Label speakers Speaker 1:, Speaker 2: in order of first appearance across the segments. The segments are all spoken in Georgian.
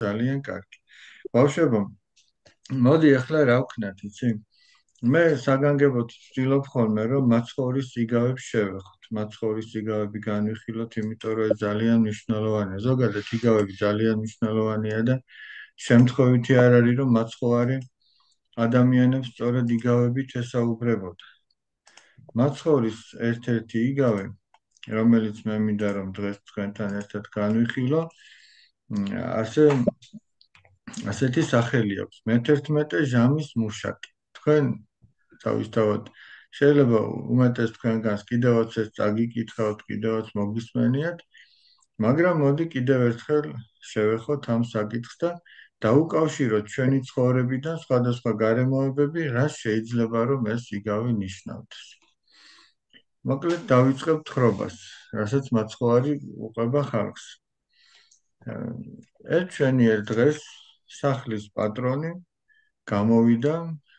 Speaker 1: ძალიან კარგი. ბავშვებო, მოდი ახლა რა ვქნათ, იცი? მე საგანგებოდ ვცდილობ ხოლმე, რომ მაცხოვრის იგავებს შევეხოთ. მაცხოვრის იგავები განვიხილოთ, იმიტომ რომ ეს ძალიან მნიშვნელოვანია. ზოგადად იგავები ძალიან მნიშვნელოვანია და შემთხვევითი არ არის, რომ მაცხოვარი ადამიანებს სწორედ იგავებით ესაუბრებოდა. მაცხოვრის ერთ-ერთი იგავი, რომელიც მე მინდა რომ დღეს თქვენთან ერთად განვიხილო, ასე ასეთი სახელი აქვს. მე-11 ჟამის მუშაკი. თქვენ თავისთავად შეიძლება უმეტეს თქვენგანს კიდევაც ეს წაგიკითხავთ, კიდევაც მოგისმენიათ, მაგრამ მოდი კიდევ ერთხელ შევეხოთ ამ საკითხს და დაუკავშიროთ ჩვენი ცხოვრებიდან სხვადასხვა გარემოებები, რა შეიძლება რომ ეს იგავი ნიშნავდეს. მოკლედ დავიწყებთ ხრობას, რასაც მაცხოვარი უყვება ხალხს. ჩვენი დღეს სახლის პატრონი გამოვიდა,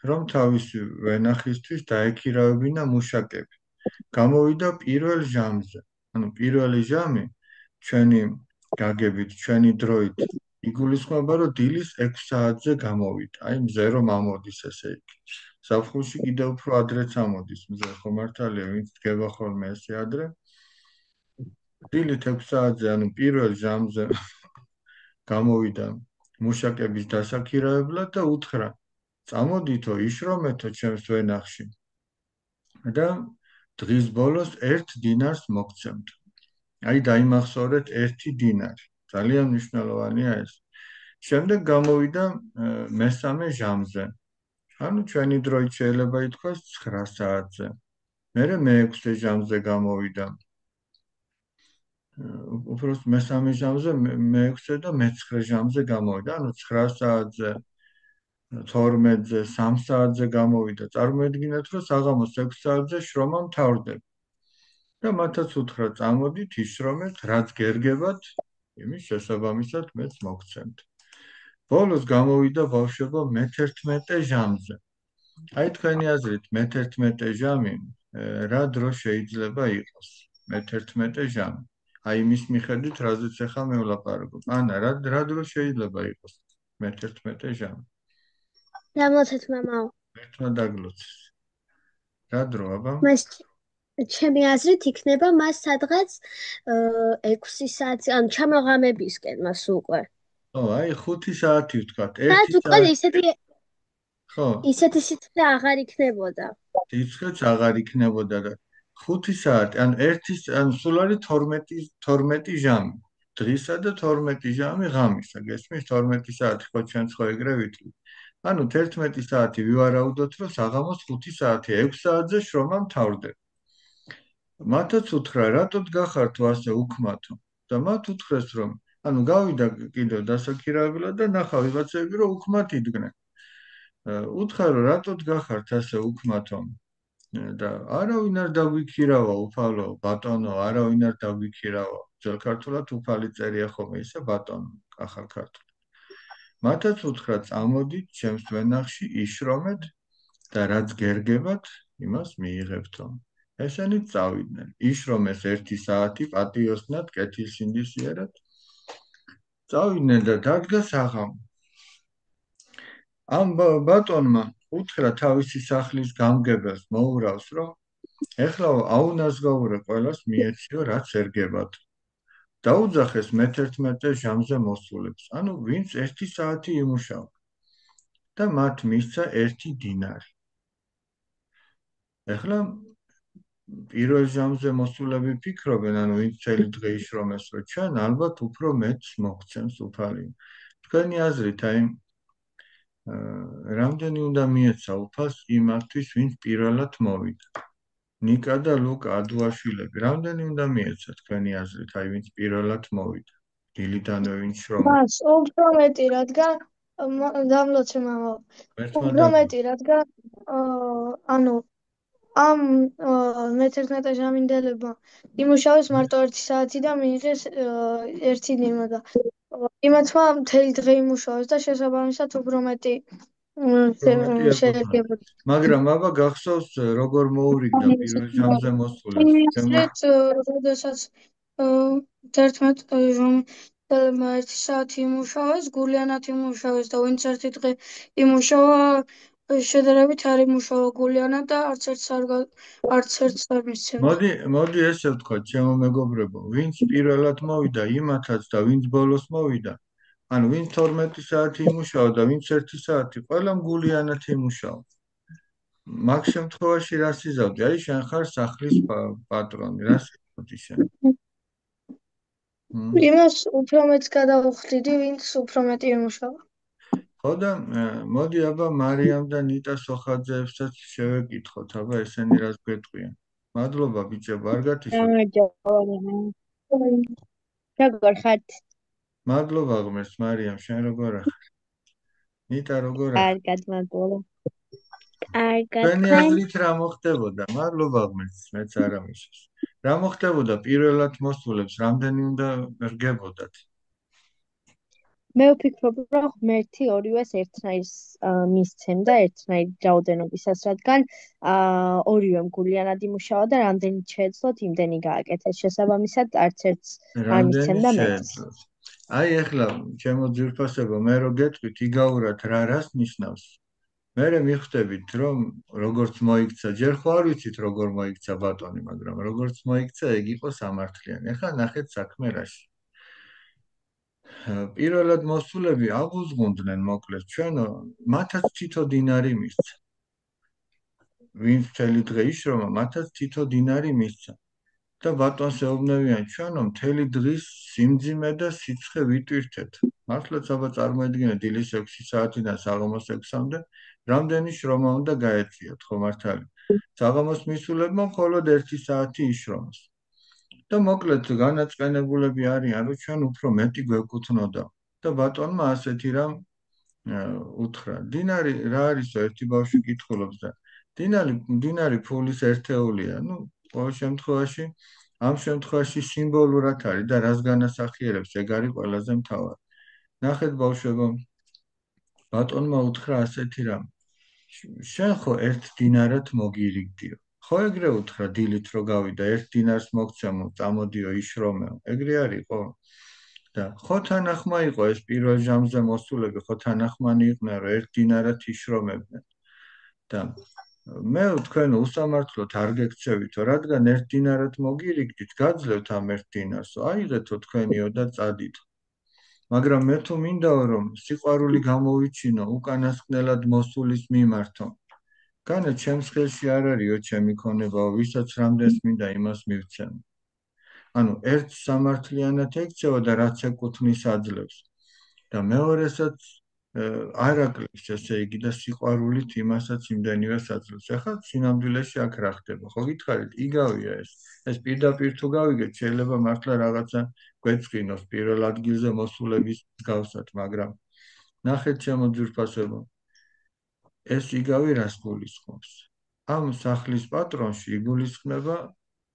Speaker 1: რომ თავისი ვენახისთვის დაექირავებინა მუშაკები. გამოვიდა პირველ ჟამზე. ანუ პირველი ჟამი ჩვენი გაგებით, ჩვენი დროით იგულისხმება, რომ დილის 6 საათზე გამოვიდა. აი მზე რომ ამოდის, ესე იგი. ზაფხულში კიდევ უფრო ადრეც ამოდის მზე, ხო მართალია, ვინც დგება ხოლმე ესე ადრე. დილით 6 საათზე, ანუ პირველ ჟამზე გამოვიდა მუშაკების დასაქირავებლად და უთხრა: წამოდითო, იშრომეთო ჩემს ვენახში და დღის ბოლოს 1 დინარს მოგცემთ. აი დაიმახსოვრეთ 1 დინარი. ძალიან მნიშვნელოვანია ეს. შემდეგ გამოვიდა მესამე ჟამზე. ანუ ჩვენი დროით შეიძლება ითქვას 9 საათზე. მერე მე-6 ჟამზე გამოვიდა. უბრალოდ მესამე ჟამზე, მე-6 და მე-9 ჟამზე გამოვიდა. ანუ 9 საათზე, 12-ზე, 3 საათზე გამოვიდა. წარმოედგინეთ, რომ საღამოს 6 საათზე შრომა მთავრდება. და მათაც უთხრა: წამოდით, იშრომეთ, რაც გერგებათ, იმის შესაბამისად მეც მოგცემთ. ბოლოს გამოვიდა ბავშვებო მე-11 ჟამზე. აი თქვენი აზრით, მე-11 ჟამი რა დრო შეიძლება იყოს? მე-11 ჟამი. აი იმის მიხედვით, რაზეც ახლა მე ვლაპარაკობ. ანა, რა დრო შეიძლება იყოს მე-11 ჟამი?
Speaker 2: დამლოცეთ მამაო.
Speaker 1: ერთმა დაგლოცეს. რა დრო, აბა?
Speaker 2: ჩემი აზრით იქნება მას სადღაც 6 საათი, ანუ ჩამოღამებისკენ მას უკვე.
Speaker 1: აი 5 საათი ვთქვათ, 1
Speaker 2: სადაც უკვე
Speaker 1: საათი. ხო.
Speaker 2: ისეთი სიცხე აღარ იქნებოდა.
Speaker 1: სიცხეც აღარ იქნებოდა და 5 საათი, ანუ სულ არის 12 ჟამი. დღისა და 12 ჟამი ღამისა. გესმის 12 საათი ხო ჩვენც ხო ეგრე ვიტყვით. ანუ 11 საათი ვივარაუდოთ, რომ საღამოს 5 საათი, 6 საათზე შრომა მთავრდება. მათაც უთხრა: რატოდ გახართ ასე უქმათო? და მათ უთხრეს, რომ ანუ გავიდა კიდევ დასაქირავებლად და ნახა ვიღაცები რომ უქმათ იდგნენ. უთხრა: რატოდ გახართ ასე უქმათო? და არავინ არ დაგვიქირავა, უფალო, ბატონო, არავინ არ დაგვიქირავა. ძველ ქართულად უფალი წერია ხოლმე ისე ბატონო, ახალ ქართულად. მათაც უთხრა: წამოდით ჩემს ვენახში, იშრომეთ და რაც გერგებათ, იმას მიიღებთო. ესენი წავიდნენ. იშრომეს 1 საათი პატიოსნად, კეთილსინდისიერად. წავიდნენ და დადგა საღამო. ამ ბატონმა უთხრა თავისი სახლის გამგებელს, მოურავს, რომ ეხლა აუნაზღაურე ყველას, მიეციო რაც ერგებათ. დაუძახეს მე-11 ჟამზე მოსულებს, ანუ ვინც 1 საათი იმუშავა და მათ მისცა 1 დინარი. ეხლა პირველ ჟამზე მოსულები ფიქრობენ, ანუ ვინც წელი დღე იშრომეს, რომ ჩვენ ალბათ უფრო მეც მოგცემს უფალი. თქვენი აზრით, აი რამდენი უნდა მიეცა უფალს იმისთვის, ვინც პირველად მოვიდა? ნიკა და ლუკა ადუაშვილები, რამდენი უნდა მიეცა თქვენი აზრით, აი ვინც პირველად მოვიდა? დილიდანვე ვინც შრომობს?
Speaker 3: მას უფრო მეტი, რადგან დამლოცე მამაო. უფრო მეტი, რადგან ანუ ამ მე-11 ჟამინდელებმა იმუშავეს მარტო 1 საათი და მიიღეს 1 დინა და იმათმა მთელი დღე იმუშავეს და შესაბამისად უფრო მეტი შეერგებოდა.
Speaker 1: მაგრამ აბა გახსოვს როგორ მოურიგდა პირველ ჟამზე მოსულებს?
Speaker 3: როდესაც 11 ჟამი დელებმა 1 საათი იმუშავეს, გულიანად იმუშავეს და ვინც ერთი დღე იმუშავა, შედარებით არ იმუშავა გულიანად და არც ერთს არ მისცემდა.
Speaker 1: მოდი ესე ვთქვა, ჩემო მეგობრებო, ვინც პირველად მოვიდა, იმათაც და ვინც ბოლოს მოვიდა, ანუ ვინც 12 საათი იმუშავა და ვინც 1 საათი, ყველამ გულიანად იმუშავა. მაგ შემთხვევაში რას იზავდი? აი, შენ ხარ სახლის პატრონი, რას იზავდი შენ?
Speaker 3: იმას უფრო მეტს გადავხდიდი, ვინც უფრო მეტი იმუშავა.
Speaker 1: ხო და მოდი აბა მარიამ და ნიტა სოხაძეებსაც შევეკითხოთ, აბა ესენი რას გვეტყვიან. მადლობა ბიჭებო, არ გათიშოთ.
Speaker 2: როგორ ხართ?
Speaker 1: მადლობა ღმერთს, მარიამ, შენ როგორ ახარ? ნიტა როგორ ახარ?
Speaker 2: კარგად, მადლობა. კარგად.
Speaker 1: თქვენი აზრით რა მოხდებოდა? მადლობა ღმერთს, მეც არ ამიშეს. რა მოხდებოდა პირველად მოსულებს, რამდენი უნდა რგებოდათ?
Speaker 2: მე ვფიქრობ, რომ ღმერთი ორივეს ერთნაირს მისცემდა ერთნაირ რაოდენობისას, რადგან ორივემ გულიანად იმუშავა და რამდენი შეეძლოთ, იმდენი გააკეთეს. შესაბამისად, არც ერთს არ მისცემდა მეტს.
Speaker 1: აი ეხლა ჩემო ძვირფასებო, მე რო გეტყვით იგავურად რას ნიშნავს? მე მიხვდებით, რომ როგორც მოიქცა, ჯერ ხო არ ვიცით როგორ მოიქცა ბატონი, მაგრამ როგორც მოიქცა, ეგ იყო სამართლიანი. ეხლა ნახეთ საქმე რაში. პირველად მოსულები აღუზღუნდნენ, მოკლედ, ჩვენო მათაც თითო დინარი მისცა. ვინც მთელი დღე იშრომა, მათაც თითო დინარი მისცა. და ბატონს ეუბნებიან, ჩვენო მთელი დღის სიმძიმე და სიცხე ვიტვირთეთ. მართლაც აბა წარმოედგინეთ დილის 6 საათიდან საღამოს 6-მდე, რამდენი შრომა უნდა გაეწიათ, ხო მართალი? საღამოს მისულებმა მხოლოდ 1 საათი იშრომეს. და მოკლედ განაწყენებულები არიან, რომ ჩვენ უფრო მეტი გვეკუთვნოდა. და ბატონმა ასეთი რამ უთხრა. დინარი რა არისო, ერთი ბავშვი კითხულობს და დინარი ფულის ერთეულია. ნუ ყოველ შემთხვევაში, ამ შემთხვევაში სიმბოლურად არის და რას განასახიერებს, ეგ არის ყველაზე მთავარი. ნახეთ ბავშვებო, ბატონმა უთხრა ასეთი რამ. შენ ხო 1 დინარად მოგირიგდიო. ხო ეგრე უთხრა დილით რო გავიდა 1 დინარს მოგცემო, წამოდიო იშრომეო. ეგრე არისო? და ხო თანახმა იყო ეს პირველ ჟამზე მოსულები, ხო თანახმანი იყვნენ, რომ 1 დინარად იშრომებდნენ. და მე თქვენ უსამართლოდ არ გექცევითო, რადგან 1 დინარად მოგირიგდით, გაძლევთ ამ 1 დინარსო, აიღეთო თქვენიო და წადით. მაგრამ მე თუ მინდაო, რომ სიყვარული გამოვიჩინო უკანასკნელად მოსულის მიმართო. განა ჩემს ხელში არ არისო ჩემი ქონებაო, ვისაც რამდენს მინდა იმას მივცემ. ანუ ერთ სამართლიანად ექცევა და რაც ეკუთვნის აძლევს. და მეორესაც არ აკლებს, ესე იგი, და სიყვარულით იმასაც იმდენივეს აძლევს. ახლა სინამდვილეში აქ რა ხდება? ხო გითხარით, იგავია ეს. ეს პირდაპირ თუ გავიგეთ, შეიძლება მართლა რაღაცა გვეწყინოს პირველ ადგილზე მოსულების მსგავსად, მაგრამ ნახეთ ჩემო ძვირფასებო, ეს იგავი რას გულისხმობს? ამ სახლის პატრონში იგულისხმება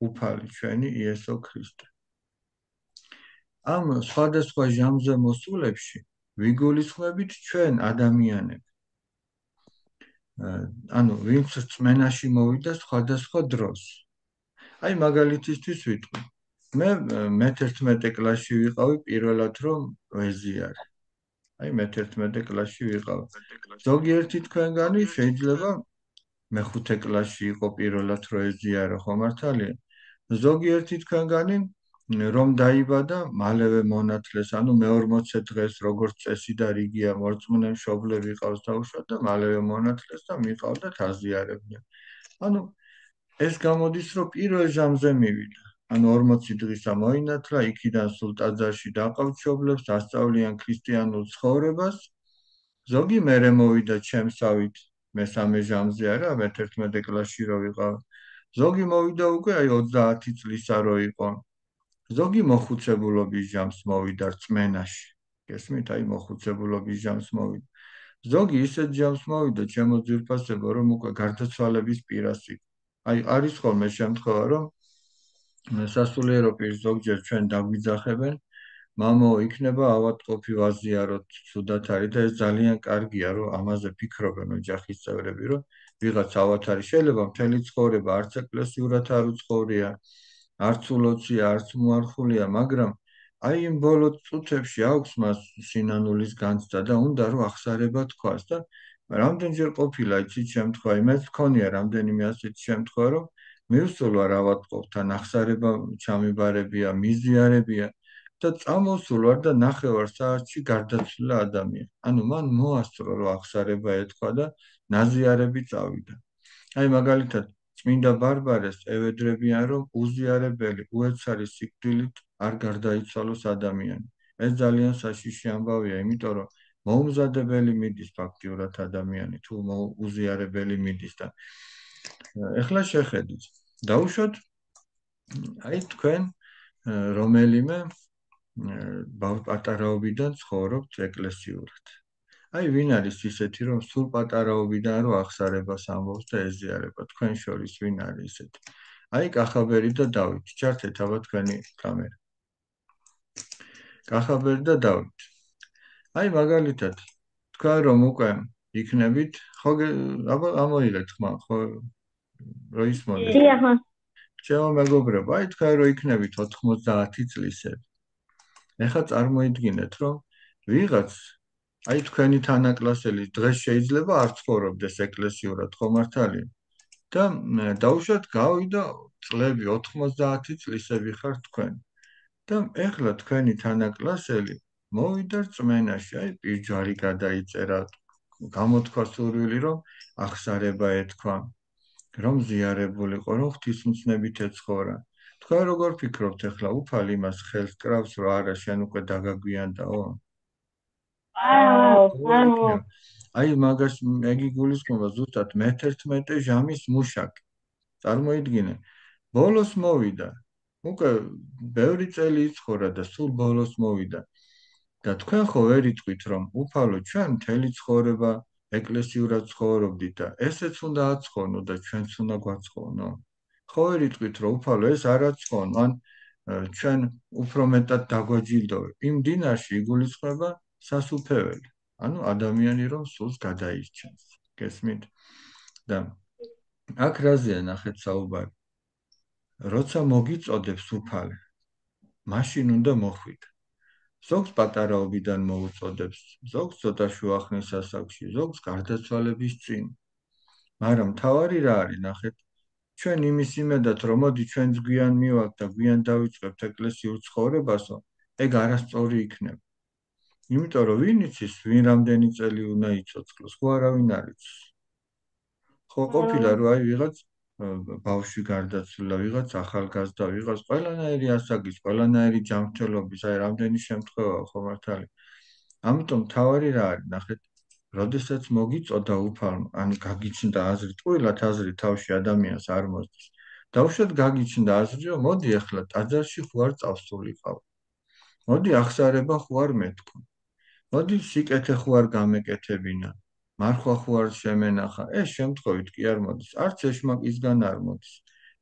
Speaker 1: უფალი ჩვენი იესო ქრისტე. ამ სხვადასხვა ჟამზე მოსულებში ვიგულისხმებით ჩვენ ადამიანები. ანუ ვინც რწმენაში მოვიდა სხვადასხვა დროს. აი მაგალითისთვის ვიტყვი. მე მე-11 კლასში ვიყავი პირველად რომ ვეზიარე. აი მე-11 კლასში ვიყავი. ზოგიერთი თქვენგანი შეიძლება მე-5 კლასში იყო პირველად რომ ეზიარო, ხო მართალია? ზოგიერთი თქვენგანი რომ დაიბადა, მალევე მონათლეს, ანუ მე-40 დღეს როგორც წესი და რიგია მორწმუნე მშობლები ყავს დაუშვათ და მალევე მონათლეს და მიყავდათ აზიარებდნენ. ანუ ეს გამოდის, რომ პირველ ჟამზე მივიდა. ანუ 40 დღისა მოინათლა, იქიდან სულ ტაძარში დაყავთ მშობლებს, ასწავლიან ქრისტიანულ ცხოვრებას. ზოგი მერე მოვიდა ჩემსავით, მე-3 ჟამზე არა, მე-11 კლასში რო ვიყავ. ზოგი მოვიდა უკვე აი 30 წლისა რო იყო. ზოგი მოხუცებულობის ჟამს მოვიდა რწმენაში. გესმით, აი მოხუცებულობის ჟამს მოვიდა. ზოგი ისეთ ჟამს მოვიდა, ჩემო ძვირფასებო, რომ უკვე გარდაცვალების პირას იყო. აი არის ხოლმე შემთხვევა, რომ სასულიერო პირს ზოგჯერ ჩვენ დაგვიძახებენ, მამო, იქნება ავადმყოფი ვაზიაროთ, ცუდად არის და ეს ძალიან კარგია, რომ ამაზე ფიქრობენ ოჯახის წევრები, რომ ვიღაც ავად არის, შეიძლება მთელი ცხოვრება არც ეკლესიურად არ უცხოვრია, არც ულოცია, არც მოარხულია, მაგრამ აი იმ ბოლო წუთებში აქვს მას სინანულის განცდა და უნდა რომ ახსარება თქვას და რამდენჯერ ყოფილა იცით შემთხვევა, იმეც გქონია რამდენიმე ასეთი შემთხვევა, რომ მივსულვა რავატყობთან ახსარება ჩამიბარებია, მიზიარებია და წამოსულ ვარ და 9 საათში გარდაცვლილა ადამიანი. ანუ მან მოასწრო რომ ახსარება ეთქვა და ნაზიარები წავიდა. აი მაგალითად წმინდა ბარბარეს ევედრებიან რომ უზიარებელი უეცარი სიკვდილით არ გარდაიცვალოს ადამიანი. ეს ძალიან საშიში ამბავია, იმიტომ რომ მოუმზადებელი მიდის ფაქტიურად ადამიანი თუ უზიარებელი მიდის და ეხლა შეხედით. დაუშვათ აი თქვენ რომელიმე პატარაობიდან ცხოვრობთ ეკლესიურად. აი ვინ არის ისეთი რომ სულ პატარაობიდან რომ ახსარებას ამბობს და ეზიარება თქვენ შორის ვინ არის ისეთი? აი კახაბერი და დავით, ჩართეთ აბა თქვენი კამერა. კახაბერი და დავით. აი მაგალითად თქვენ რომ უკვე იქნებით, ხო აბა ამოიღეთ ხმა, ხო რო ისმოდეთ. ჩემო მეგობრებო, აი თქვენ რომ იქნებით 90 წლისები. ეხლა წარმოიდგინეთ რომ ვიღაც აი თქვენი თანაკლასელი დღეს შეიძლება არ ცხოვრობდეს ეკლესიურად, ხო მართალია? და დაუშვათ გავიდა წლები 90 წლისები ხარ თქვენ. და ეხლა თქვენი თანაკლასელი მოვიდა რწმენაში, აი პირჯვარი გადაიწერა, გამოთქვა სურვილი რომ ახსარება ეთქვა, რომ ზიარებულიყო, რომ ღვთისმცნებით ეცხოვრა. თქვენ როგორ ფიქრობთ ეხლა უფალი იმას ხელს კრავს, რომ არა შენ უკვე დაგაგვიანდაო? აი მაგას მეგი გულისხმობა ზუსტად მე-11 ჟამის მუშაკი. წარმოიდგინე, ბოლოს მოვიდა. უკვე ბევრი წელი იცხოვრა და სულ ბოლოს მოვიდა. და თქვენ ხო ვერ იტყვით რომ უფალო ჩვენ მთელი ცხოვრება ეკლესიურად ცხოვრობდით და ესეც უნდა აცხოვნო და ჩვენც უნდა გვაცხოვნო? ხო ვერ იტყვით რომ უფალო ეს არ აცხოვნო, ან ჩვენ უფრო მეტად დაგვაჯილდოვე. იმ დინარში იგულისხმება სასუფეველი, ანუ ადამიანი რომ სულს გადაირჩენს. გესმით? და აქ რაზეა ნახეთ საუბარი? როცა მოგიწოდებს უფალი, მაშინ უნდა მოხვიდე. ზოგს პატარაობიდან მოუწოდებს, ზოგს ცოტა შუახნის ასაკში, ზოგს გარდაცვალების წინ. მაგრამ მთავარი რა არის, ნახეთ, ჩვენ იმის იმედად რომ მოდი ჩვენც გვიან მივალთ და გვიან დავიწყებთ ეკლესიურ ცხოვრებასო, ეგ არასწორი იქნება. იმიტომ რომ ვინ იცის, ვინ რამდენი წელი უნდა იცოცხლოს, ხო არავინ არ იცის. ხო ყოფილა რომ აი ვიღაც ბავშვი გარდაცვლილა, ვიღაც ახალგაზრდა, ვიღაც ყველანაირი ასაკის, ყველანაირი ჯანმრთელობის, აი რამდენი შემთხვევაა ხო მართალი. ამიტომ მთავარი რა არის, ნახეთ, როდესაც მოგიწოდა უფალმა, ანუ გაგიჩნდა აზრი, ტყუილად აზრი თავში ადამიანს არ მოსდის. დაუშვათ გაგიჩნდა აზრი, რომ მოდი ახლა ტაძარში ხო არ წავსულიყავ. მოდი ახსარება ხო არ მეთქვა. მოდი სიკეთე ხო არ გამეკეთებინა. მარხვა ხო არ შემენახა. ეს შემთხვევით კი არ მოდის, არც ეშმაკისგან არ მოდის.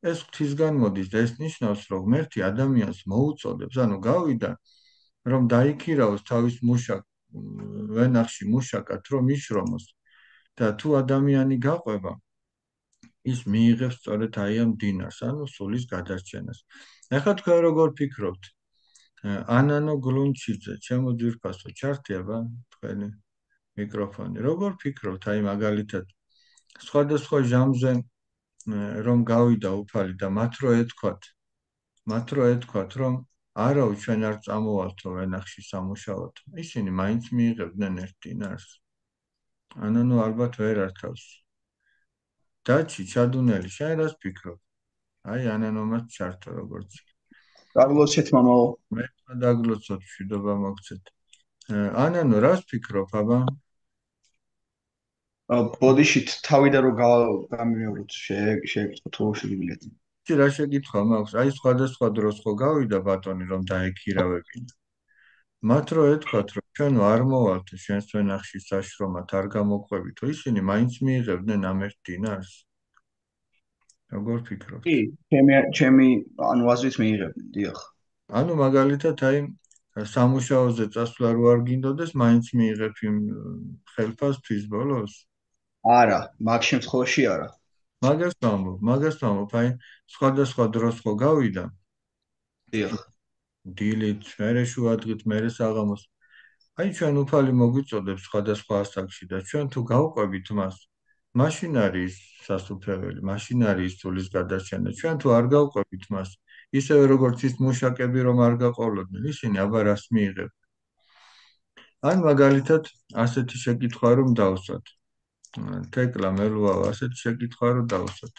Speaker 1: ეს ღვთისგან მოდის და ეს ნიშნავს, რომ ღმერთი ადამიანს მოუწოდებს, ანუ გავიდა, რომ დაიქირავოს თავის მუშაკ ვენახში მუშაკად, რომ იშრომოს და თუ ადამიანი გაყვება, ის მიიღებს სწორედ აი ამ დინარს, ანუ სულის გადარჩენას. ეხლა თქვენ როგორ ფიქრობთ? ანანო გლუნჩიძე, ჩემო ძვირფასო, ჩართიება თქვენი მიკროფონი. როგორ ფიქრობთ, აი მაგალითად სხვადასხვა ჟამზე რომ გავიდა უფალი და მათ რო ეთქვათ, რომ არავ ჩვენ არ წამოვალთო ვენახში სამუშაოდ. ისინი მაინც მიიღებდნენ ერთ დინარს. ანანო ალბათ ვერ ართავს. დაჩი ჩადუნელი, შენ რას ფიქრობ? აი ანანომაც ჩართო როგორც.
Speaker 4: დაგლოცეთ მამაო.
Speaker 1: მე დაგლოცოთ, მშვიდობა მოგცეთ. ანანო რას ფიქრობ, აბა?
Speaker 4: ბოდიშით თავიდან რომ გამიმეოროთ შეეკითხოთ თუ შეგიძლიათ.
Speaker 1: რა შეკითხვა მაქვს? აი სხვადასხვა დროს ხო გავიდა ბატონი რომ დაექირავებინა. მათ რო ეთქვათ რომ ჩვენ არ მოვალთ შენს ვენახში საშრომად არ გამოყვებითო, ისინი მაინც მიიღებდნენ ამ ერთ დინარს. როგორ ფიქრობთ?
Speaker 4: კი, ჩემი ანუ აზრით მიიღებდნენ, დიახ.
Speaker 1: ანუ მაგალითად აი სამუშაოზე წასვლა რო არ გინდოდეს, მაინც მიიღებ იმ ხელფას თვის ბოლოს?
Speaker 4: არა, მაგ შემთხვევაში არა.
Speaker 1: მაგას ვამბობ, აი სხვადასხვა დროს ხო გავიდა?
Speaker 4: დიახ.
Speaker 1: დილით, მერე შუადღით, მერე საღამოს. აი ჩვენ უფალი მოგვიწოდებს სხვადასხვა ასაკში და ჩვენ თუ გავყვებით მას, მაშინ არის სასუფეველი, მაშინ არის სულის გადარჩენა. ჩვენ თუ არ გავყვებით მას, ისევე როგორც ის მუშაკები რომ არ გაყოლოდნენ, ისინი აბა რას მიიღებენ. ან მაგალითად ასეთი შეკითხვა რომ დავსვათ. თეკლა მელუაო, ასეთი შეკითხვა რომ დავსვათ.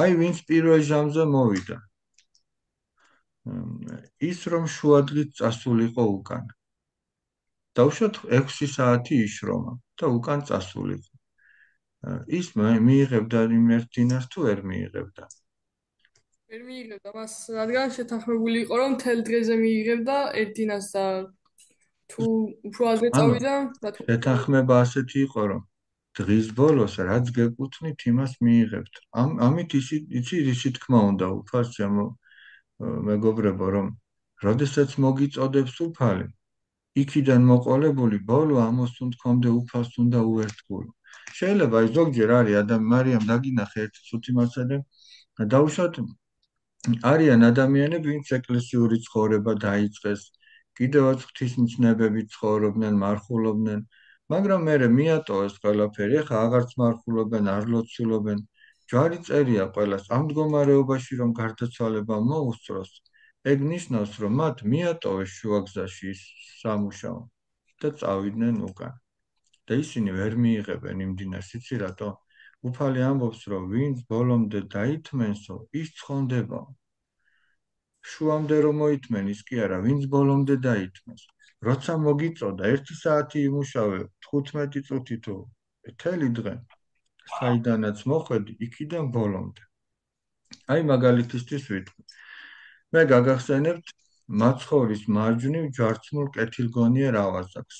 Speaker 1: აი ვინც პირველ ჟამზე მოვიდა. ის რომ შუადღით წასულიყო უკან. დავუშვათ 6 საათი იშრომა და უკან წასულიყო. ის მიიღებდა იმ ერთ დინარს თუ ვერ მიიღებდა?
Speaker 5: ვერ მიიღებდა მას, რადგან შეთანხმებული იყო რომ მთელ დღეზე მიიღებდა 1 დინარს და თუ უფრო ადრე წავიდა, რა თქმა უნდა.
Speaker 1: შეთანხმება ასეთი იყო რომ დღის ბოლოს რაც გეკუთვნით იმას მიიღებთ. ამით ისი თქმა უნდა უფალს ჩემო მეგობრებო რომ როდესაც მოგიწოდებს უფალი იქიდან მოყოლებული ბოლო ამოსუნ თქონდე უფალს უნდა უერთგულო. შეიძლება ის ზოგჯერ არის მარიამ დაგინახე ერთი ცუდი მასალა დაუშვათ არიან ადამიანები ვინც ეკლესიური ცხოვრება დაიწყეს კიდევაც ღვთისმცნებები ცხოვრობდნენ მარხულობდნენ მაგრამ მერე მიატოვეს ყველაფერი ეხა აღარც მარხულობენ არ ლოცულობენ ჯვარი წერია ყველას ამ მდგომარეობაში რომ გარდაცვალება მოუსწროს ეგ ნიშნავს რომ მათ მიატოვეს შუაგზაში სამუშაო და წავიდნენ უკან და ისინი ვერ მიიღებენ იმ დინარს იცი რატო უფალი ამბობს რომ ვინც ბოლომდე დაითმენსო ის ცხონდება შუამდე რომ მოითმენ ის კი არა ვინც ბოლომდე დაითმენს როცა მოგიწოდა 1 საათი იმუშავე 15 წუთი თუ მთელი დღე საიდანაც მოხვედი იქიდან ბოლომდე აი მაგალითისთვის ვიტყვი მე გაგახსენებთ მაცხოვრის მარჯვნივ ჯვარცმულ კეთილგონიერ ავაზაკს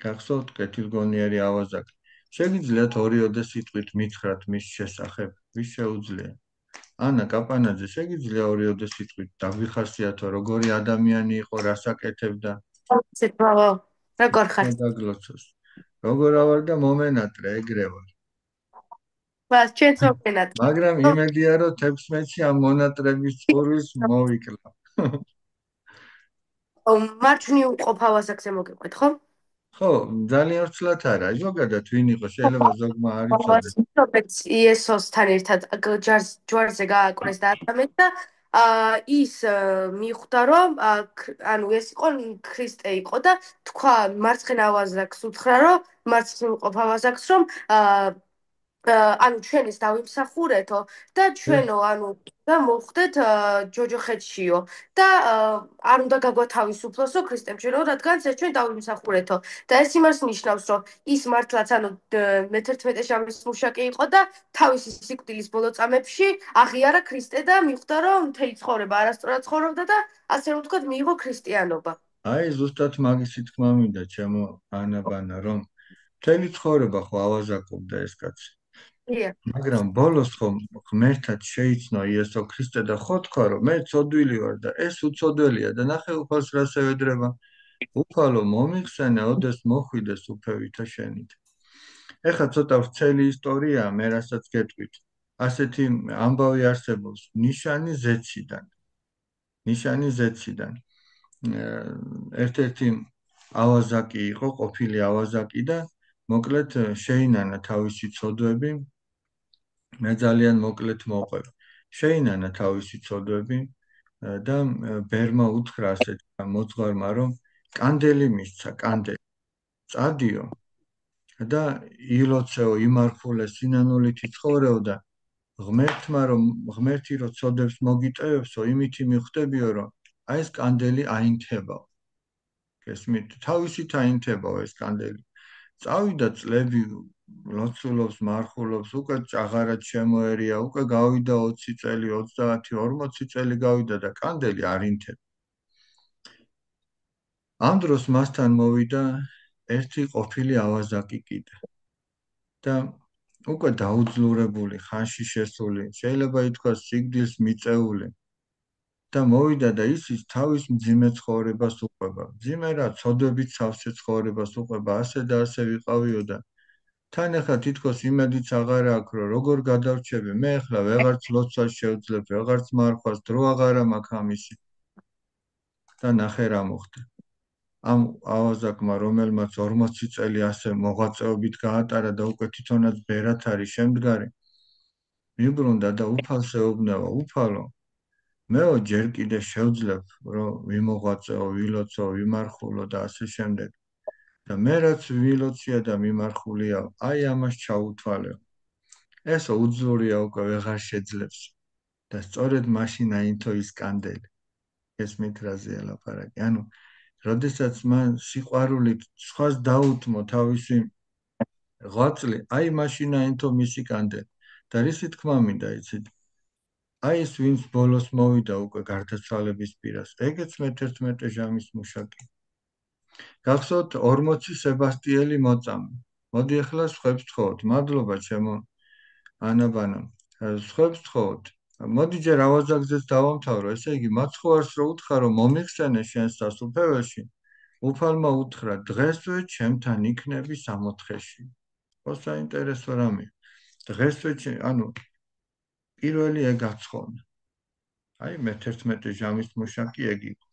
Speaker 1: გახსოვთ კეთილგონიერი ავაზაკი შეგიძლიათ ორიოდე სიტყვით მითხრათ მის შესახებ ვის შეუძლია ანა კაპანაძე შეგიძლია ორიოდე სიტყვით დაგვიხასიათო როგორი ადამიანი იყო რას აკეთებდა
Speaker 6: როგორ ხარ
Speaker 1: დაგლოცოს როგორ ავარ და მომენატრე ეგრე ვარ
Speaker 6: მას ჩვენც მომენატრე
Speaker 1: მაგრამ იმედია რომ 16-ში ამ მონატრების წყურვის მოვიკლა
Speaker 6: მარჯვნივ ყოფ ავაზაკზე მოგიყვეთ ხო
Speaker 1: ხო ძალიან ვცლად არა ზოგადად ვინ იყო შეიძლება ზოგმა არ იცოდეს
Speaker 6: იესოსთან ერთად ჯვარზე გააკვრეს და ატამეს და ის მიხვდა რომ ანუ ეს იყო ქრისტე იყო და თქვა მარცხენა ავაზაკს უთხრა რომ მარცხნივ ყოფ ავაზაკს რომ ანუ ჩვენ ეს დავიმსახურეთო და ჩვენო ანუ და მოხვდეთ ჯოჯოხეთშიო და არ უნდა გაგვათავისუფლოსო ქრისტემ ჩვენო რადგან ეს ჩვენ დავიმსახურეთო და ეს იმას ნიშნავს რომ ის მართლაც ანუ მე-11 ჟამის მუშაკი იყო და თავისი სიკვდილის ბოლო წამებში აღიარა ქრისტე და მიხვდა რომ მთელი ცხოვრება არასწორად ცხოვრობდა და ასე რომ ვთქვათ მიიღო ქრისტიანობა
Speaker 1: აი ზუსტად მაგისი თქმა მინდა ჩემო ანაბანა რომ მთელი ცხოვრება ხო ავაზაკობდა ეს კაცი მაგრამ ბოლოს ხომ ღმერთად შეიცნო იესო ქრისტე და ხო თქვა რომ მე ცოდვილი ვარ და ეს უცოდველია და ნახე უფალს რას ევედრება უფალო მომიხსენე ოდეს მოხვიდეს უფევითა შენით ეხლა ცოტა ვრცელი ისტორიაა მე რასაც გეტყვით ასეთი ამბავი არსებობს ნიშანი ზეციდან ერთ-ერთი ავაზაკი იყო ყოფილი ავაზაკი და მოკლედ შეინანა თავისი ცოდვები მე ძალიან მოკლედ მოყვებ შეინანა თავისი ცოდვები და ბერმა უთხრა ასეთ მოძღვარმა რომ კანდელი მისცა კანდელი წადიო და ილოცეო იმარხულე სინანულით იცხოვრეო და ღმერთმა რომ ღმერთი რო ცოდებს მოგიტევებსო იმითი მიხვდებიო რომ აი ეს კანდელი აინთებაო გესმით თავისით აინთებაო ეს კანდელი წავიდა წლები ლოცულობს მარხულობს უკვე აღარად შემოერია უკვე გავიდა 20 წელი 30 40 წელი გავიდა და კანდელი არ ინთება ამ დროს მასთან მოვიდა ერთი ყოფილი ავაზაკი კიდე და უკვე დაუძლურებული ხანში შესული შეიძლება ითქვას სიკვდილს მიწეული და მოვიდა და ის თავის მძიმე ცხოვრებას უყვება მძიმე რა ცოდვებით სავსე ცხოვრებას უყვება ასე და ასე ვიყავიო და თან ახლა თითქოს იმედიც აღარ აქვს რომ როგორ გადავრჩები მე ახლა ვეღარც ლოცვას შევძლებ ვეღარც მარხვას დრო აღარა მაქვს ამისი და ნახე რა მოხდა. ამ ავაზაკმა, რომელმაც 40 წელი ასე მოღვაწეობით გაატარა და უკვე თვითონაც ბერად არის შემდგარი, მიბრუნდა და უფალს ეუბნება, უფალო, მეო ჯერ კიდე შევძლებ, რომ ვიმოღვაწეო, ვილოცო, ვიმარხულო და ასე შემდეგ. და მე რაც ვილოცია და მიმარხულია, აი ამას ჩაუთვალეო. ესო უძლურია უკვე ვეღარ შეძლებს. და სწორედ მაშინ აინთო ის კანდელი. ესმით რაზეა ლაპარაკი. ანუ როდესაც მან სიყვარულით სხვას დაუთმო თავისი ღვაწლი, აი მაშინ აინთო მისი კანდელი. და რისი თქმა მინდა იცით? აი ეს ვინც ბოლოს მოვიდა უკვე გარდაცვალების პირას, ეგეც მე-11 ჟამის მუშაკი. გახსოვთ 40 სებასტიელი მოწამე. მოდი ახლა სხვებს თხოვოთ. მადლობა ჩემო ანაბანამ. სხვებს თხოვოთ. მოდი ჯერ ავაზაკზეც დავამთავრო. ესე იგი, მაცხოვარს რო უთხრა, რომ მომიხსენე შენს სასუფეველში, უფალმა უთხრა, დღესვე ჩემთან იქნები 64-ში. ხო, საინტერესო რამეა. დღესვე, ანუ პირველი ეგ აცხონა. აი, მე-11 ჟამის მუშაკი ეგ იყო.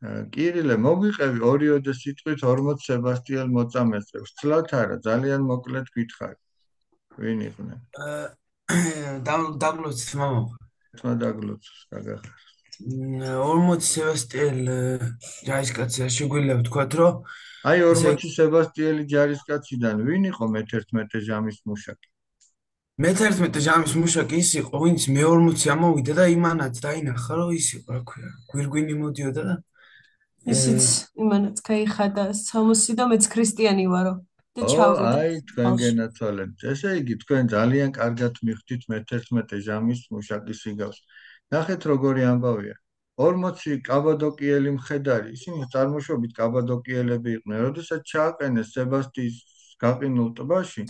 Speaker 1: კირილე, მოგვიყევი ორიოდე სიტყვით 40 სებასტიელ მოწამეს. ვცლათ არა, ძალიან მოკლედ გითხარი. ვინ იყვნენ?
Speaker 7: დაგლოცეთ, მამა.
Speaker 1: თმა დაგლოცოს, გაგახარს.
Speaker 7: 40 სებასტიელ ჯარისკაცია შეგვიძლია ვთქვათ, რომ
Speaker 1: აი 40 სებასტიელი ჯარისკაციდან ვინ იყო მე-11 ჟამის მუშაკი?
Speaker 7: მე-11 ჟამის მუშაკი ის იყო, ვინც მე-40 ამოვიდა და იმანაც დაინახა, რომ ის იყო, რა ქვია, გვირგვინი მოდიოდა და
Speaker 8: ისიც იმანაც გაიხადა 60 და მეც ქრისტიანი ვარო და ჩავიდა.
Speaker 1: აი თქვენ გენაცვალეთ. ესე იგი თქვენ ძალიან კარგად მიხვდით მე-11 ჟამის მუშაკის სიგავს. ნახეთ როგორი ამბავია. 40 კაბადოკიელი მხედარი, ისინი წარმოშობით კაბადოკიელები იყვნენ. როდესაც ჩააყენეს სებასტიის გაყინულ ტბაში,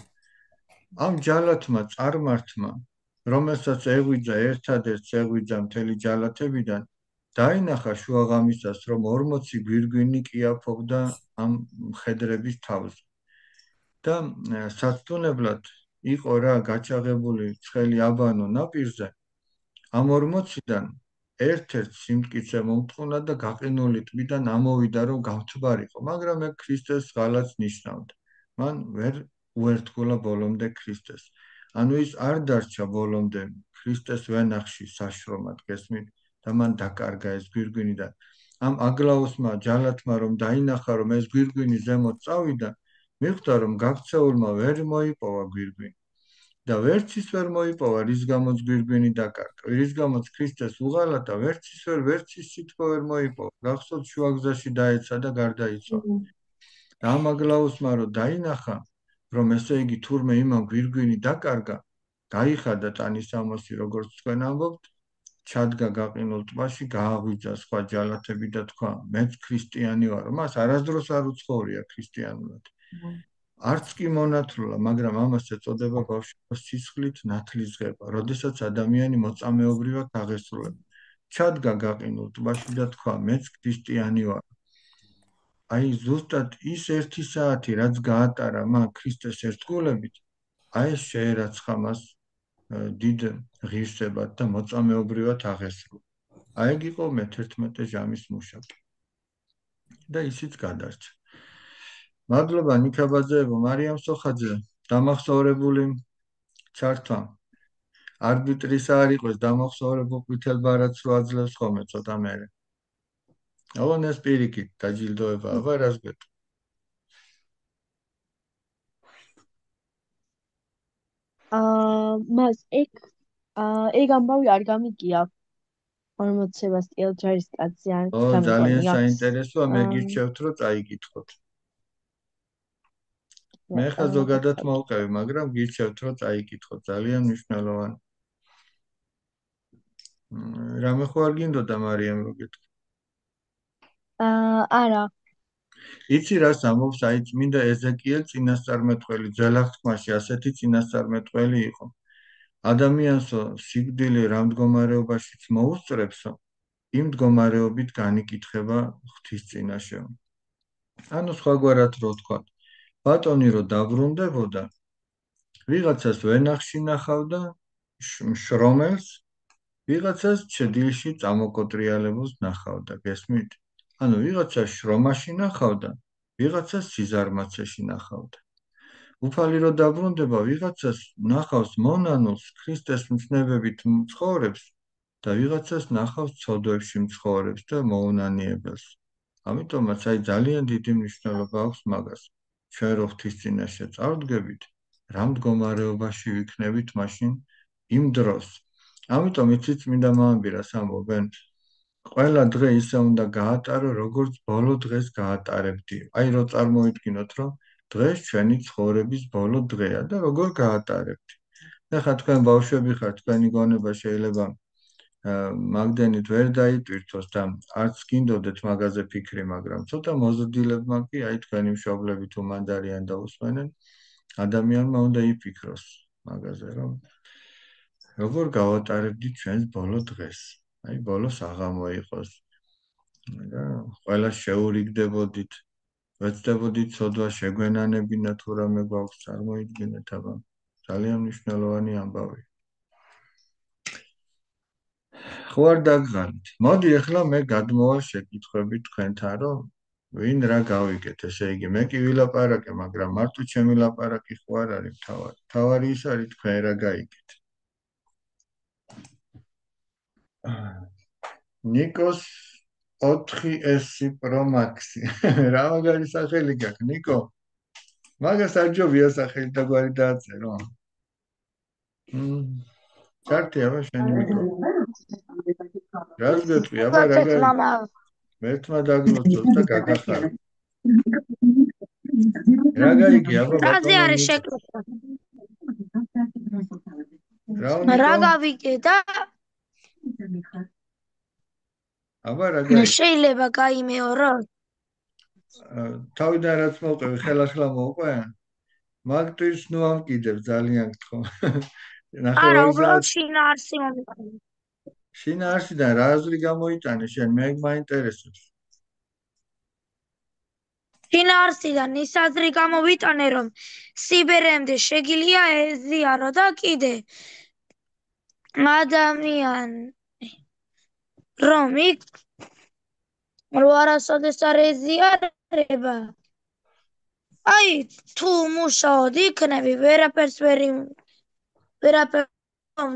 Speaker 1: ამ ჯალათმა წარმართმა, რომელსაც ეღვიძა ერთადერთს ეღვიძა მთელი ჯალათებიდან, დაინახა შუაღამისას, რომ 40 გვირგვინი კიაფობდა ამ მხედრების თავზე. და საცდუნებლად იყო რა გაჩაღებული ცხელი აბანო ნაპირზე. ამ 40-დან ერთ-ერთ სიმტკიცე მომტყუნა და გაყინული ტბიდან ამოვიდა, რომ გავთბარიყო, მაგრამ ეგ ქრისტეს ღალატს ნიშნავდა. მან ვერ უერთგულა ბოლომდე ქრისტეს. ანუ ის არ დარჩა ბოლომდე ქრისტეს ვენახში საშრომად, გესმით? და მან დაკარგა ეს გვირგვინი და ამ აგლაოსმა ჯალათმა რომ დაინახა, რომ ეს გვირგვინი ზემოთ წავიდა, მიხვდა, რომ გაქცეულმა ვერ მოიპოვა გვირგვინი. და ვერც ის ვერ მოიპოვა, რის გამოც გვირგვინი დაკარგა, რის გამოც ქრისტეს უღალატა, ვერც ის სითბო ვერ მოიპოვა. გახსოვთ, შუაგზაში დაეცა და გარდაიცვალა. და ამ აგლაოსმა რომ დაინახა, რომ ესე იგი თურმე იმამ გვირგვინი დაკარგა, გაიხადა ტანისამოსი, როგორც თქვენ ამბობთ, ჩადგა გაყინულ ტბაში, გააღვიძა სხვა ჯალათები და თქვა, მეც ქრისტიანი ვარო. მას არასდროს არ უცხოვრია ქრისტიანულად. არც კი მონათლულა, მაგრამ ამას ეწოდება ბავშვობის სისხლით ნათლისღება, როდესაც ადამიანი მოწამეობრივად აღესრულება. ჩადგა გაყინულ ტბაში და თქვა, მეც ქრისტიანი ვარო. აი ზუსტად ის 1 საათი, რაც გაატარა მან ქრისტეს ერთგულებით, აი ეს შეერაცხა მას დიდ ღირსებად და მოწამეობრივად აღესრულა. აი ეგ იყო მე-11 ჟამის მუშაკი. და ისიც გადარჩა. მადლობა ნიკაბაძეებო, მარიამ სოხაძე, დამახსოვრებული ჩართვა. არბიტრის არ იყოს დამახსოვრებულ ყვითელ ბარათს რო აძლევს ხოლმე ცოტა მერე. ალბათ ეს პირიქით დაჯილდოება, აბა რას გვეტყვი?
Speaker 2: მას ეგ ამბავი არ გამიგია 40 სებასტიელ ჯარისკაცზე არ გამიგონია.
Speaker 1: ძალიან საინტერესოა, მე გირჩევთ რომ წაიკითხოთ. მე ხა ზოგადად მოვყევი, მაგრამ გირჩევთ რომ წაიკითხოთ, ძალიან მნიშვნელოვანი. რამე ხო არ გინდოდა მარიამ რო გეტყვი?
Speaker 2: არა.
Speaker 1: იცი რას ამბობს, აი წმინდა ეზეკიელ წინასწარმეტყველი, ძველახთმაში ასეთი წინასწარმეტყველი იყო. ადამიანსო სიკვდილი რა მდგომარეობაშიც მოუსწრებსო, იმ მდგომარეობით განიკითხება ღვთის წინაშე. ანუ სხვაგვარად რო თქვა, ბატონი რო დაბრუნდებოდა, ვიღაცას ვენახში ნახავდა შრომელს ვიღაცას დილში წამოკოტრიალებას ნახავდა, გესმით? ანუ ვიღაცას შრომაში ნახავდა, ვიღაცას სიზარმაცეში ნახავდა. უფალი რო დაბრუნდება, ვიღაცას ნახავს მონანულს, ქრისტეს მცნებებით მცხოვრებს და ვიღაცას ნახავს ცოდვებში მცხოვრებს და მოუნანიებელს. ამიტომაც აი ძალიან დიდი მნიშვნელობა აქვს მაგას. ჩვენ რო ღვთის წინაშე წავდგებით, რა მდგომარეობაში ვიქნებით მაშინ იმ დროს. ამიტომ იცით წმინდა მამები რას ამბობენ? ყველა დღე ისე უნდა გაატარო, როგორც ბოლო დღეს გაატარებდი. აი რო წარმოიდგინოთ, რომ დღეს ჩვენი ცხოვრების ბოლო დღეა და როგორ გაატარებთ. ეხლა თქვენ ბავშვები ხართ, თქვენი გონება შეიძლება მაგდენით ვერ დაიტვირთოს და არც გინდოდეთ მაგაზე ფიქრი, მაგრამ ცოტა მოზრდილებმა კი აი თქვენი მშობლები თუ მანდ არიან და უსმენენ, ადამიანმა უნდა იფიქროს მაგაზე, რომ როგორ გავატარებდით ჩვენს ბოლო დღეს. აი ბოლოს აღამო იყოს და ყველა შეურიგდებოდით. ვეცდებოდით ცოდვა შეგვენანებინა თუ რამე გვაქვს, წარმოიდგინეთ, აბა ძალიან მნიშვნელოვანი ამბავი. ხო არ დაგღალით. მოდი ახლა მე გადმოვალ შეკითხვებით თქვენთან, რომ ვინ რა გავიგეთ, ესე იგი მე კი ვილაპარაკე, მაგრამ მარტო ჩემი ლაპარაკი ხო არ არის თავარი. თავარი ის არის თქვენ რა გაიგეთ. ნიკოს 4S Pro Max. რა მაგარი სახელი გაქვს, ნიკო? მაგას არ ჯობია სახელი და გვარი დააწერო. ჩარტი აბა შენი მიკროფონი. რას გეტყვი, აბა რა გაიგე? მერთმა დაგლოცოთ და გაგახარო. რა გაიგე, აბა
Speaker 3: რაზე არის შეკითხვა? რა გავიგე და
Speaker 1: აბა რა გაიგე?
Speaker 3: შეიძლება გაიმეორო?
Speaker 1: თავიდან რაც მოვყევი, ხელახლა მოვყვე? მაგ ტვირს ნუ ამკიდებ ძალიან გთხოვ.
Speaker 3: არა, უბრალოდ შინაარსი მომიყვა.
Speaker 1: შინაარსიდან რა აზრი გამოიტანე შენ? მე მაინტერესებს.
Speaker 3: შინაარსიდან ის აზრი გამოვიტანე, რომ სიბერემდე შეგიძლია ეზიარო და კიდე ადამიანი რომ იქ რო არასოდეს არ ეზიარება, აი თუ მუშაოდ იქნები, ვერაფერს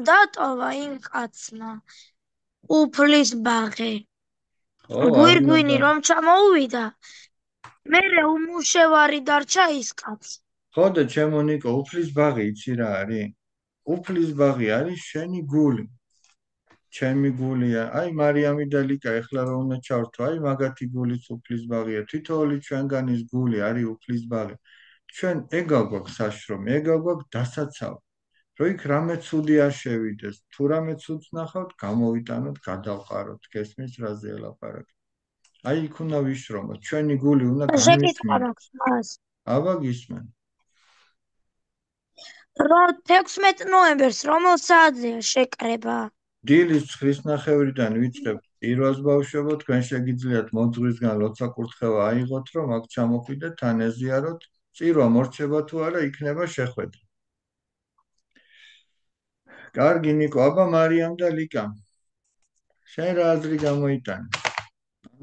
Speaker 3: დატოვა იმ კაცმა უფლის ბაღი. გვირგვინი რომ ჩამოუვიდა, მერე უმუშევარი დარჩა ის კაცი.
Speaker 1: ხო და ჩემო ნიკო, უფლის ბაღი იცი რა არის? უფლის ბაღი არის შენი გული. ჩემი გულია, აი მარიამი და ლიკა ეხლა რომ უნდა ჩავრთო, აი მაგათი გულიც უფლის ბაღია. თითოეული ჩვენგანის გული არის უფლის ბაღი. ჩვენ ეგა გვაქვს საშრომი, ეგა გვაქვს დასაცავი. რო იქ რამე ცუდი არ შევიდეს, თუ რამე ცუდს ნახავთ, გამოვიტანოთ, გადავყაროთ, გესმის რაზე ელაპარაკი. აი იქ უნდა ვიშრომოთ, ჩვენი გული უნდა
Speaker 3: განვისმინოთ.
Speaker 1: აბა გისმენ.
Speaker 3: რო 16 ნოემბერს რომელ საათზეა შეკრება?
Speaker 1: დილის 9:30-დან ვიწყებთ პირველს ბავშვებო, თქვენ შეგიძლიათ მოძღვრისგან ლოცა კურთხევა აიღოთ, რომ აქ ჩამოხვიდეთ, თან ეზიაროთ, წირვა მორჩება თუ არა, იქნება შეხვედრა. კარგი ნიკო, აბა მარიამ და ლიკა. შენ რა აზრი გამოიტანე?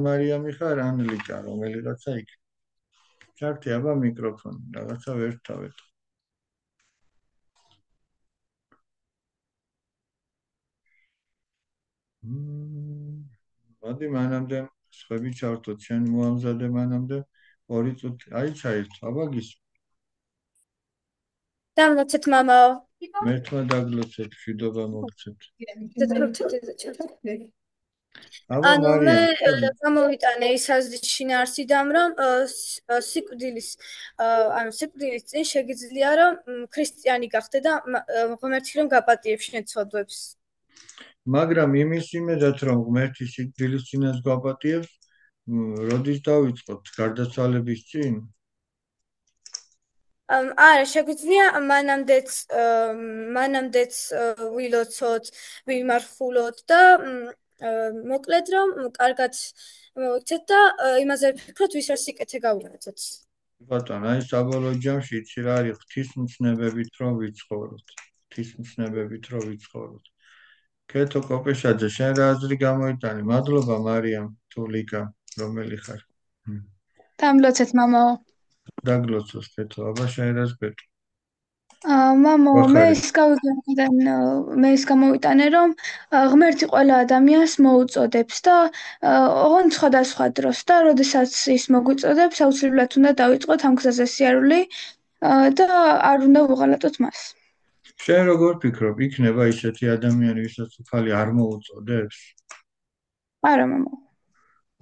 Speaker 1: მარიამი ხარ ან ლიკა, რომელიღაცა იქ. ჩართი აბა მიკროფონი, რაღაცა ვერ თავეთ. მოდი მანამდე სხვები ჩავთოთ, შენ მოამზადე მანამდე 2 წუთი, აი ჩაირთო, აბა გისმენ.
Speaker 9: დამლოცეთ მამაო.
Speaker 1: მერთმა დაგლოცეთ, მშვიდობა მოგცეთ.
Speaker 9: ანუ მე გამოვიტანე ის აზრი შინაარსიდან, რომ სიკვდილის წინ შეგიძლია რომ ქრისტიანი გახდე და ღმერთი რომ გაპატიებს შენ ცოდვებს.
Speaker 1: მაგრამ იმის იმედად რომ ღმერთი სიკვდილის წინას გვაპატიებს, როდის დავიწყოთ გარდაცვალების წინ?
Speaker 9: არა, შეგვიძლია მანამდეც ვილოცოთ, ვიმარხულოთ და მოკლედ რომ კარგად მოვიქცეთ და იმაზე ვფიქროთ, ვის რა სიკეთე გავუღწოთ.
Speaker 1: ბატონო, აი საბოლოო ჯამში იცი რა არის ღვთისმცნებებით რომ ვიცხოვროთ. ღვთისმცნებებით რომ ვიცხოვროთ. კეთო კოპეშაძე, შენ რა აზრი გამოიტანე? მადლობა მარიამ, თუ ლიკა, რომელი ხარ?
Speaker 3: დამლოცეთ მამაო.
Speaker 1: დაგლოცოს კეთო, აბა შენ რას გვეტყვი?
Speaker 3: მამაო, მე
Speaker 1: ვახარე.
Speaker 3: ის გამოვიტანე, რომ ღმერთი ყველა ადამიანს მოუწოდებს და ოღონდ სხვადასხვა დროს და როდესაც ის მოგვიწოდებს, აუცილებლად უნდა დავიწყოთ ამ გზაზე სიარული და არ უნდა ვუღალატოთ მას.
Speaker 1: შენ როგორ ფიქრობ, იქნება ისეთი ადამიანი, ვისაც უფალი არ მოუწოდებს?
Speaker 3: არა, მამაო.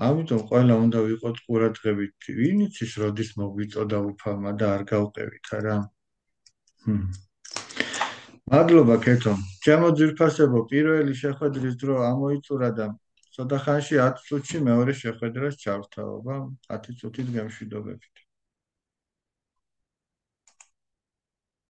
Speaker 1: ამიტომ ყველა უნდა ვიყოთ ყურადღებით, ვინ იცის, როდის მოგვიწოდა უფალმა და არ გავყევით, არა? მადლობა კეთო. ჩემო ძვირფასებო, პირველი შეხვედრის დრო ამოიწურა და ცოტა ხანში 10 წუთში მეორე შეხვედრას ჩავრთავ, 10 წუთით გემშვიდობებით.